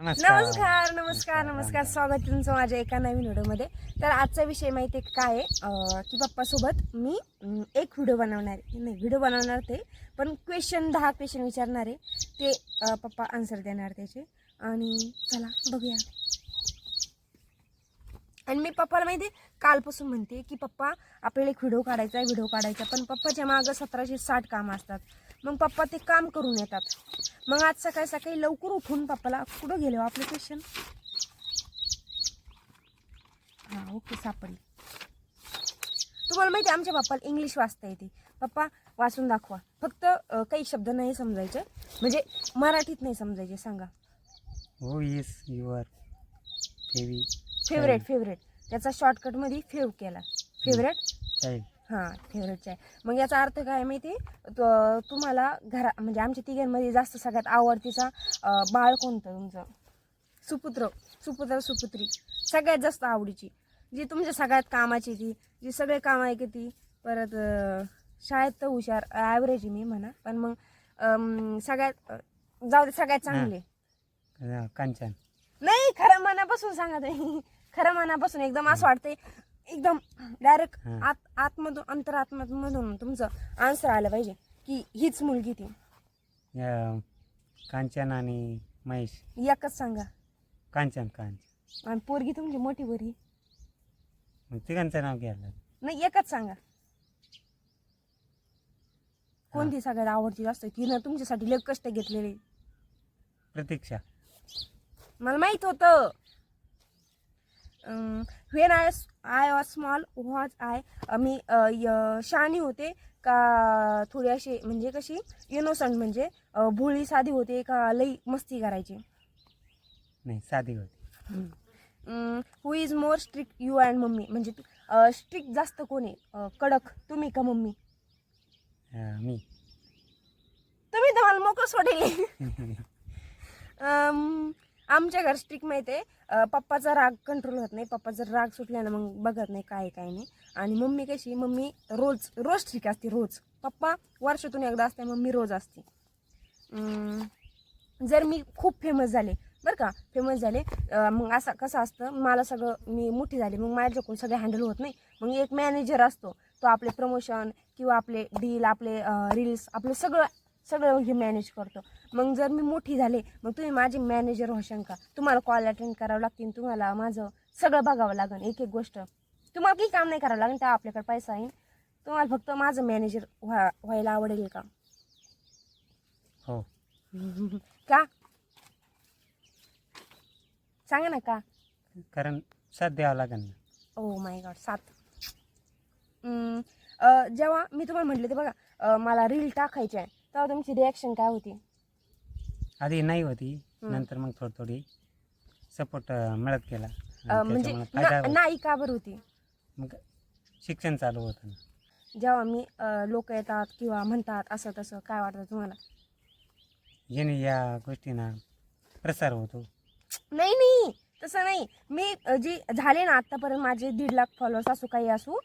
नमस्कार नमस्कार नमस्कार स्वागत आहे तुमचं माझ्या एका नवीन व्हिडिओमध्ये. तर आजचा विषय माहिती आहे काय आहे की पप्पासोबत मी एक व्हिडिओ बनवणार आहे. नाही व्हिडिओ बनवणार ते पण 10 क्वेश्चन विचारणार आहे ते पप्पा आन्सर देणार त्याचे. आणि चला बघूया. आणि मी पप्पाला माहिती कालपासून म्हणते की पप्पा आपल्याला एक व्हिडिओ काढायचा पण पप्पाच्या मागं 1760 कामं असतात. मग पप्पा ते काम करून येतात. मग आज सकाळी सकाळी लवकर उठून पप्पाला कुठं गेलो ॲप्लिकेशन ओके सापडली. तुम्हाला माहिती आहे आमच्या पप्पाला इंग्लिश वाचता येते. पप्पा वाचून दाखवा. फक्त काही शब्द नाही समजायचे, म्हणजे मराठीत नाही समजायचे. सांगा. हो इज युअर फेवरेट त्याचा शॉर्टकटमध्ये फेव केला. Favourite child. हां फेवरेटच आहे. मग याचा अर्थ काय माहिती तुम्हाला म्हणजे आमच्या तिघांमध्ये जास्त सगळ्यात आवडतीचा बाळ कोणतं तुमचं? सुपुत्री सगळ्यात जास्त आवडीची, जी तुमच्या सगळ्यात कामाची, ती जी सगळे काम ऐकते ती. परत शाळेत तर हुशार ॲव्हरेज मी म्हणा, पण मग सगळ्यात जाऊ दे सगळ्यात चांगले कांचन. नाही खरं मनापासून सांगा ते. खरं मनापासून एकदम असं वाटतंय एकदम डायरेक्ट आतमधून अंतरात्म्यामधून तुमचं आन्सर आलं पाहिजे की हीच मुलगी ती. कांचन आणि महेश. एकच सांगा. कांचन. आणि पोरगी तुमची मोठी बरी. मग तिघांचं नाव घ्यायला नाही एकच सांगा. कोणती सगळ्यात आवडती जास्त, तिनं तुमच्यासाठी लय कष्ट घेतलेले? प्रतीक्षा. मला माहित होतं. When I was small was I, मी शहाणी होते का थोडी अशी म्हणजे कशी इनोसंट, म्हणजे भोळी साधी होते का लई मस्ती करायची? नाही साधी होती. Who is more strict you and mummy, म्हणजे स्ट्रिक्ट जास्त कोण आहे, कडक, तुम्ही का मम्मी? मी. तुम्ही तर मला मोकळं सोडेल. आमच्या घर स्ट्रिक्ट माहिती आहे. पप्पाचा राग कंट्रोल होत नाही. पप्पा जर राग सुटला ना मग बघत नाही काय नाही. आणि मम्मी कशी, मम्मी रोज स्ट्रिक्ट असते रोज. पप्पा वर्षातून एकदा असते, मम्मी रोज असते. जर मी खूप फेमस झाले बरं का, मग असं कसं असतं, मला सगळं मी मोठी झाली मग माझ्याकडून सगळं हँडल होत नाही. मग एक मॅनेजर असतो, तो आपले प्रमोशन किंवा आपले डील, आपले रील्स, आपलं सगळं हे मॅनेज करतो. मग जर मी मोठी झाले मग तुम्ही माझे मॅनेजर होशाल का? तुम्हाला कॉल अटेंड करावं लागतील, तुम्हाला माझं सगळं बघावं लागेल, एक गोष्ट. तुम्हाला काही काम नाही करावं लागेल, त्या आपल्याकडे पैसा येईल. तुम्हाला फक्त माझं मॅनेजर व्हायला आवडेल का? हो. का सांगा ना का? कारण साथ द्यावं लागेल ना. Oh my God, 7. जेव्हा मी तुम्हाला म्हटले ते बघा मला रील टाकायची आहे, तेव्हा तुमची रिॲक्शन काय होती? आधी नाही होती, नंतर मग थोडी सपोर्ट मिळत गेला. म्हणजे नाही का बरं होती? मग शिक्षण चालू होतं ना. जेव्हा मी लोक येतात किंवा म्हणतात असं तसं, काय वाटतं तुम्हाला? याने या गोष्टींना प्रसार होतो. नाही तसं नाही. मी जे झाले ना आत्तापर्यंत माझे 1.5 लाख फॉलोअर्स असो काही असो,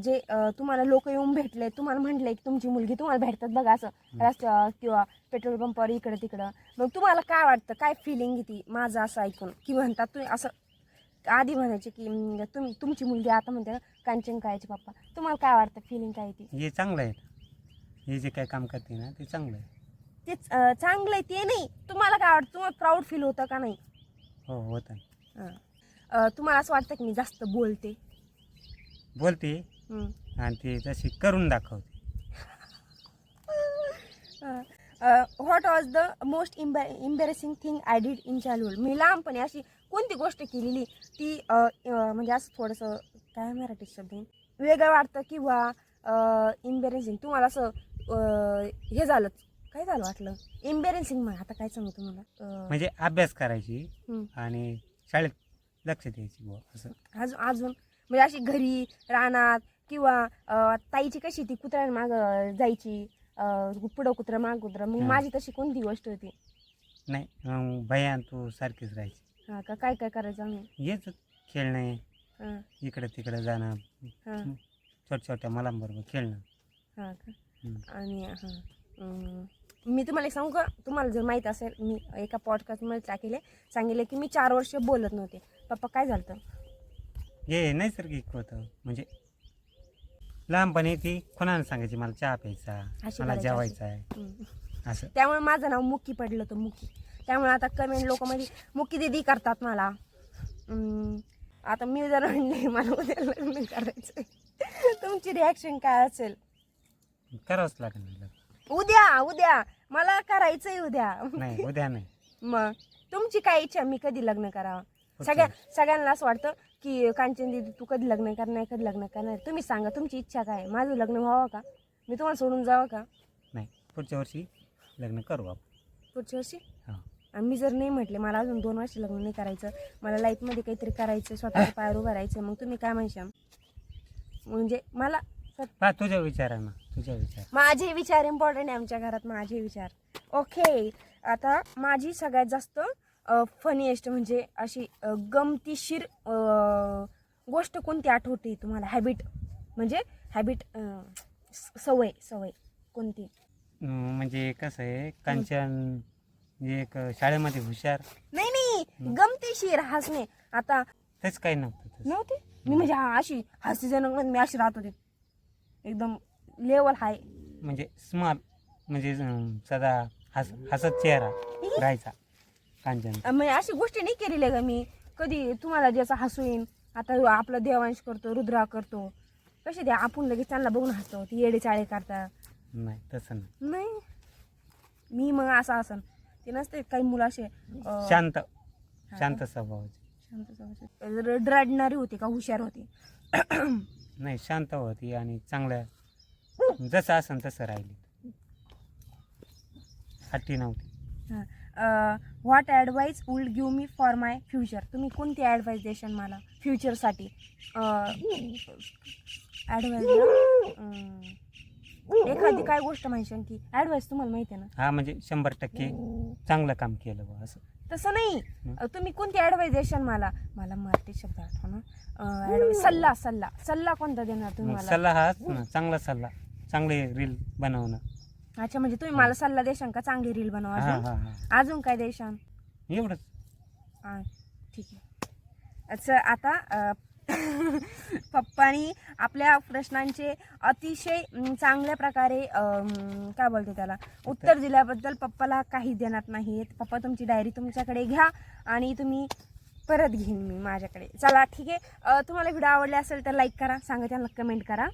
जे तुम्हाला लोक येऊन भेटले, तुम्हाला म्हटले की तुमची मुलगी, तुम्हाला भेटतात बघा असं रस्त्यावर किंवा पेट्रोल पंपावर इकडं तिकडं, मग तुम्हाला काय वाटतं, काय फिलिंग येते माझं असं ऐकून? की म्हणतात तुम्ही असं आधी म्हणायचे की तुमची मुलगी, आता म्हणते ना कांचन कायचे पप्पा, तुम्हाला काय वाटतं, फिलिंग काय येते? हे चांगलं आहे. हे जे काय काम करते ना ते चांगलं आहे. तेच चांगलं आहे ते नाही. तुम्हाला काय वाटतं, तुम्हाला प्राऊड फील होतं का नाही? हो होतं. तुम्हाला असं वाटतं की मी जास्त बोलते आणि ते तशी करून दाखवते. What was the most embarrassing thing I did in childhood, मी लहानपणी अशी कोणती गोष्ट केलेली ती म्हणजे असं थोडंसं काय मराठीत शब्द वेगळं वाटतं किंवा एम्बॅरेसिंग तुम्हाला असं हे झालं, काय झालं वाटलं एम्बॅरेसिंग? मग आता काय सांगू तुम्हाला, म्हणजे अभ्यास करायची आणि शाळेत लक्ष द्यायची बुवा असं. अजून म्हणजे अशी घरी रानात किंवा ताईची कशी ती कुत्र्यां माग जायची, पुढं कुत्रं माग कुत्रं, मग माझी तशी कोणती गोष्ट होती? नाही मग भैया तू सारखीच राहायची. हा का? काय करायचं आम्ही? हेच खेळणे, इकडं तिकडं जाणं, छोट्या मुलांबरोबर खेळणं. हा का? आणि मी तुम्हाला एक सांगू का, तुम्हाला जर माहीत असेल, मी एका पॉडकास्टमध्ये सांगितले की मी 4 वर्ष बोलत नव्हते. पप्पा काय झालं? हे नैसर्गिक होतं. म्हणजे लहानपणी ती कोणाला सांगायची मला चहा प्यायचा, अशी मला करायची, जेवायचं आहे असं. त्यामुळे माझं नाव मुक्की पडलं होतं, मुक्की. त्यामुळे आता कमेंट लोक मध्ये मुक्की दिदी करतात मला. आता मी जर म्हणले मला उद्या लग्न करायचंय, तुमची रिॲक्शन काय असेल? करावंच लागेल लग्न. उद्या मला करायचंय उद्या. नाही उद्या नाही. मग तुमची काय इच्छा, मी कधी लग्न करावं? पुढच्या सगळ्यांना असं वाटतं की कांचन दीदी तू कधी लग्न करणार, तुम्ही सांगा तुमची इच्छा काय आहे? माझं लग्न व्हावं का? मी तुम्हाला सोडून जावं का? नाही, पुढच्या वर्षी लग्न करू आपण. पुढच्या वर्षी? हा. आणि मी जर नाही म्हटले मला अजून 2 वर्ष लग्न नाही करायचं, मला लाईफमध्ये काहीतरी करायचं, स्वतःच्या पायावर उभं राहायचं, मग तुम्ही काय म्हणशाल? म्हणजे मला पहा तुझ्या विचार आहे ना, तुझ्या विचार. माझे विचार इम्पॉर्टंट आहे आमच्या घरात, माझे विचार. ओके, आता माझी सगळ्यात जास्त फनीएस्ट म्हणजे अशी गमतीशीर गोष्ट कोणती आठवते तुम्हाला? हॅबिट सवय कोणती? म्हणजे कसं आहे, कांचन एक शाळेमध्ये हुशार नाही गमतीशीर हसणे. आता तेच काही नव्हतं तसं. नव्हते मी, म्हणजे अशी हास्यजनक मी अशी राहत होते, एकदम लेवल हाय. म्हणजे स्मार्ट, म्हणजे सदा हसत चेहरा राहायचा कांचन. म्हणजे अशी गोष्टी नाही केलेल्या का मी कधी तुम्हाला ज्याचा हसू येईन. आता आपला देवांश करतो, रुद्रा करतो, कसे ते आपण लगेच त्यांना बघून हसतो, ती येडे चाळे करता. नाही तसं नाही. नाही मी मग असं ते नसते काही मुलं असे शांत स्वभावाचे. रडणारी होती का हुशार होती? नाही, शांत होती आणि चांगल्या जसं असन तसं राहिली, हट्टी नव्हती. What advice would give me for my future? तुम्ही कोणती ॲडवाईस देशाल मला फ्युचरसाठी? ॲडवाईस एखादी काय गोष्ट म्हणशाल की ॲडवाईस तुम्हाला माहिती आहे ना? हा, म्हणजे 100% चांगलं काम केलं बा असं. तसं नाही, तुम्ही कोणती ॲडवाईस देशाल मला? मला मराठी शब्द आठवणं. सल्ला कोणता देणार तुम्ही मला? सल्ला हाच ना, चांगला सल्ला, चांगले रील बनवणं. अच्छा, म्हणजे तुम्ही मला सल्ला देशाल का चांगली रील बनवा? हा अजून हा हा, अजून काय देशाल? एवढंच. ठीक आहे. अच्छा, आता पप्पानी आपल्या प्रश्नांचे अतिशय चांगल्या प्रकारे काय बोलते त्याला उत्तर दिल्याबद्दल पप्पाला काही देणार नाहीत. पप्पा तुमची डायरी तुमच्याकडे घ्या आणि तुम्ही परत घेईन मी माझ्याकडे. चला ठीक आहे. तुम्हाला व्हिडिओ आवडला असेल तर लाईक करा, सांगा त्यांना कमेंट करा.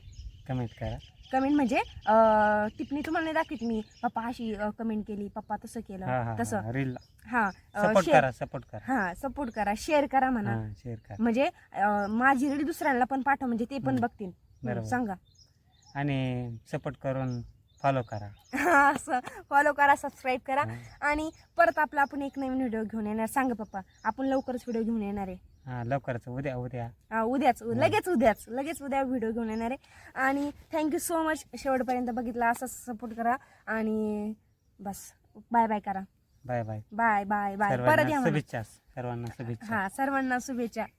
कमेंट म्हणजे टिप्पणी तुम्हाला नाही दाखवत मी, पप्पा अशी कमेंट केली, पप्पा तसं केलं, तसं. रील हा, सपोर्ट करा. हा, सपोर्ट करा, शेअर करा म्हणा. शेअर करा, म्हणजे माझी रील दुसऱ्यांना पण पाठवा, म्हणजे ते पण बघतील. बरोबर. सांगा. आणि सपोर्ट करून फॉलो करा. असं फॉलो करा, सबस्क्राईब करा. आणि परत आपण एक नवीन व्हिडिओ घेऊन येणार. सांगा पप्पा, आपण लवकरच व्हिडिओ घेऊन येणार आहे. हा, लवकरच उद्या लगेच उद्या व्हिडिओ घेऊन येणार आहे. आणि थँक्यू सो मच शेवटपर्यंत बघितला, असं सपोर्ट करा. आणि बस, बाय करा. बाय. बाय. परत या म्हणा. सर्वांना शुभेच्छा. हा, सर्वांना शुभेच्छा.